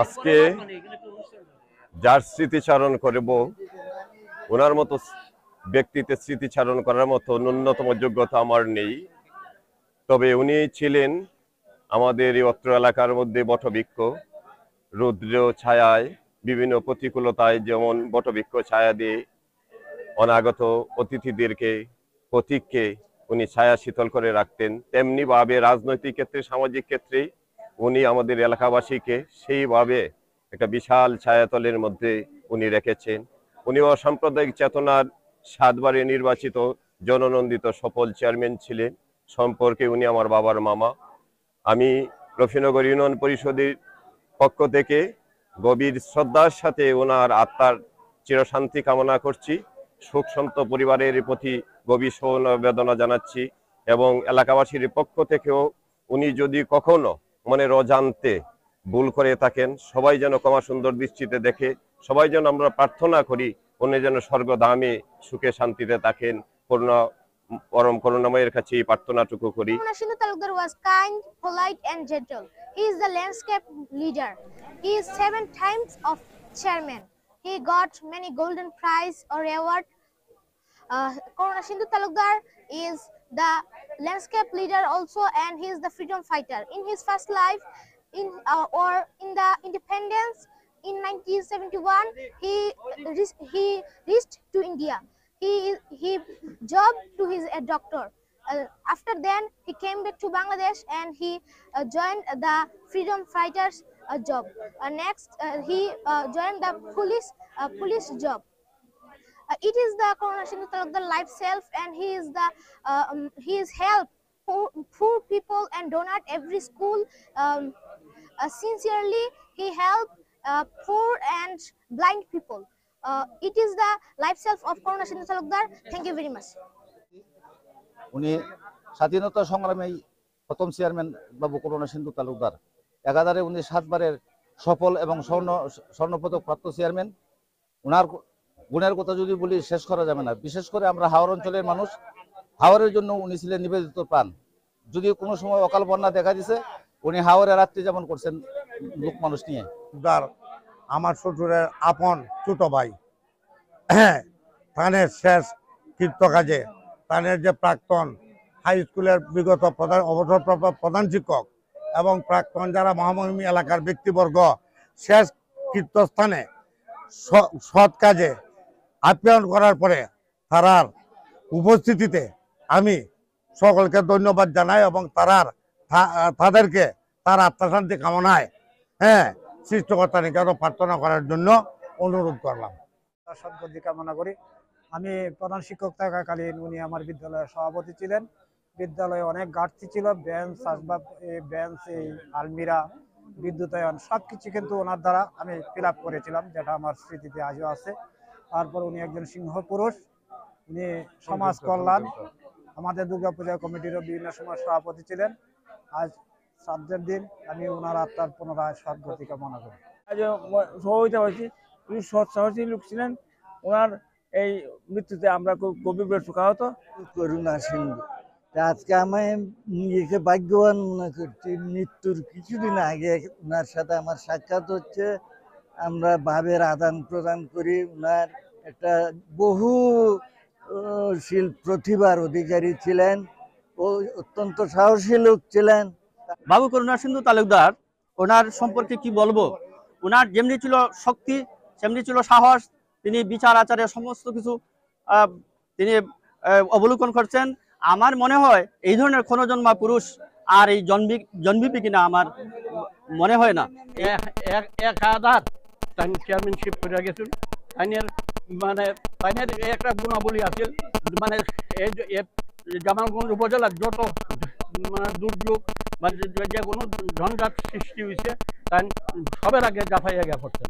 আজকে যার স্মৃতিচারণ করব, ওনার মতো ব্যক্তিতে স্মৃতিচারণ করার মতো ন্যূনতম যোগ্যতা আমার নেই। তবে উনি ছিলেন আমাদের এই অত্র এলাকার মধ্যে বটবৃক্ষ, রৌদ্র ছায়ায় বিভিন্ন প্রতিকূলতায় যেমন বটবৃক্ষ ছায়া দিয়ে অনাগত অতিথিদেরকে পথিককে উনি ছায়া শীতল করে রাখতেন, তেমনি ভাবে রাজনৈতিক ক্ষেত্রে সামাজিক ক্ষেত্রে উনি আমাদের এলাকাবাসীকে সেইভাবে একটা বিশাল ছায়াতলের মধ্যে উনি রেখেছেন। উনি অসাম্প্রদায়িক চেতনার 7 বারে নির্বাচিত জননন্দিত সফল চেয়ারম্যান ছিলেন। সম্পর্কে উনি আমার বাবার মামা। আমি রফিনগর ইউনিয়ন পরিষদের পক্ষ থেকে গভীর শ্রদ্ধার সাথে ওনার আত্মার চিরশান্তি কামনা করছি। শোকসন্ত পরিবারের প্রতি গভীর সমবেদনা জানাচ্ছি এবং এলাকাবাসীর পক্ষ থেকেও উনি যদি কখনো মনের অজান্তে ভুল করে থাকেন, সবাই যেন ক্ষমা সুন্দর দৃষ্টিতে দেখে, সবাই যেন আমরা প্রার্থনা করি উনি যেন স্বর্গধামে সুখে শান্তিতে থাকেন। পরম করুণাময়ের কাছে এই প্রার্থনাটুকু করি। Sindhu Talukdar was kind, polite and gentle. He is the landscape leader. He is 7 times of chairman. He got many golden prize or award. Corona Sindhu Talukdar is the landscape leader also, and he is the freedom fighter. In his first life, in the independence in 1971, he reached to India. He job to his a doctor. After then, he came back to Bangladesh and he joined the freedom fighters job. Next, he joined the police job. It is the Corona Sindhu Talukdar life self, and he is help poor people and donate every school. Sincerely, he help poor and blind people. It is the life self of Corona Sindhu Talukdar. Thank you very much. উনি স্বাধীনতা সংগ্রামে প্রথম chairman বাবু করুণা সিন্ধু তালুকদার। একাধারে উনি 7 বারের সফল এবং স্বর্ণপদক প্রাপ্ত চেয়ারম্যান। ওনার গুণের কথা যদি বলি শেষ করা যাবে না। বিশেষ করে আমরা হাওড় অঞ্চলের মানুষ, হাওড়ের জন্য উনি ছিলেন নিবেদিত প্রাণ। যদি কোনো সময় অকাল বন্যা দেখা দিছে, উনি হাওড়ে রাত্রি যেমন করছেন লোক মানুষ নিয়ে। আমার শ্বশুরের আপন ছোট ভাই, তানের শেষ কীর্ত কাজে তানের যে প্রাক্তন হাই স্কুলের বিগত অবসরপ্রাপ্ত প্রধান শিক্ষক এবং প্রাক্তন যারা মহামহিমী এলাকার ব্যক্তিবর্গ শেষ কীর্তস্থানে সৎ কাজে আপ্যায়ন করার পরে তারার উপস্থিতিতে আমি সকলকে ধন্যবাদ জানাই এবং তাদেরকে তার আত্মশান্তি কামনায় সৃষ্টিকর্তা নিকট প্রার্থনা করার জন্য অনুরোধ করলাম। সদ্গতি কামনা করি। আমি প্রধান শিক্ষক থাকাকালীন উনি আমার বিদ্যালয়ের সভাপতি ছিলেন। বিদ্যালয়ে অনেক ঘাটতি ছিল, বেঞ্চ, আসবাব, বেঞ্চ, এই আলমিরা, বিদ্যুতায়ন সবকিছু কিন্তু ওনার দ্বারা আমি ফিল আপ করেছিলাম, যেটা আমার স্মৃতিতে আজও আছে। তারপর উনি একজন সিংহ পুরুষ। উনি সমাজ কল্যাণ, আমাদের দুর্গাপূজা কমিটিরও বিভিন্ন সময় সভাপতি ছিলেন। আজ শ্রাদ্ধের দিন আমি ওনার আত্মার পুনরায় সদ্গতি কামনা করি। আজ সহযোগিতা হয়েছি, উনি সৎ সাহসী লোক ছিলেন। ওনার এই মৃত্যুতে আমরা খুব গভীরভাবে শোকাহত। করুণা সিন্ধু আজকে আমি নিজেকে ভাগ্যবান মনে করছি। মৃত্যুর কিছুদিন আগে ওনার সাথে আমার সাক্ষাৎ হচ্ছে, আমরা ভাবের আদান প্রদান করি। ওনার একটা বহুশীল প্রতিভার অধিকারী ছিলেন, ও অত্যন্ত সাহসী লোক ছিলেন। বাবু করুণা সিন্ধু তালুকদার, ওনার সম্পর্কে কি বলবো। ওনার যেমনি ছিল শক্তি, সেমনি ছিল সাহস। তিনি বিচার আচারে সমস্ত কিছু তিনি অবলোকন করছেন। আমার মনে হয় এই ধরনের ক্ষণজন্মা পুরুষ আর এই জন্মিবে কিনা আমার মনে হয় না। এক আধার চেয়ারম্যানশিপ করে গেছিল, মানে একটা গুণাবলী আছে, মানে জামালগঞ্জ উপজেলার যত মানে দুর্যোগ মানে যে কোনো ঝঞ্ঝাট সৃষ্টি হয়েছে তাই সবের আগে জাফাইয়া গিয়া পড়ছেন।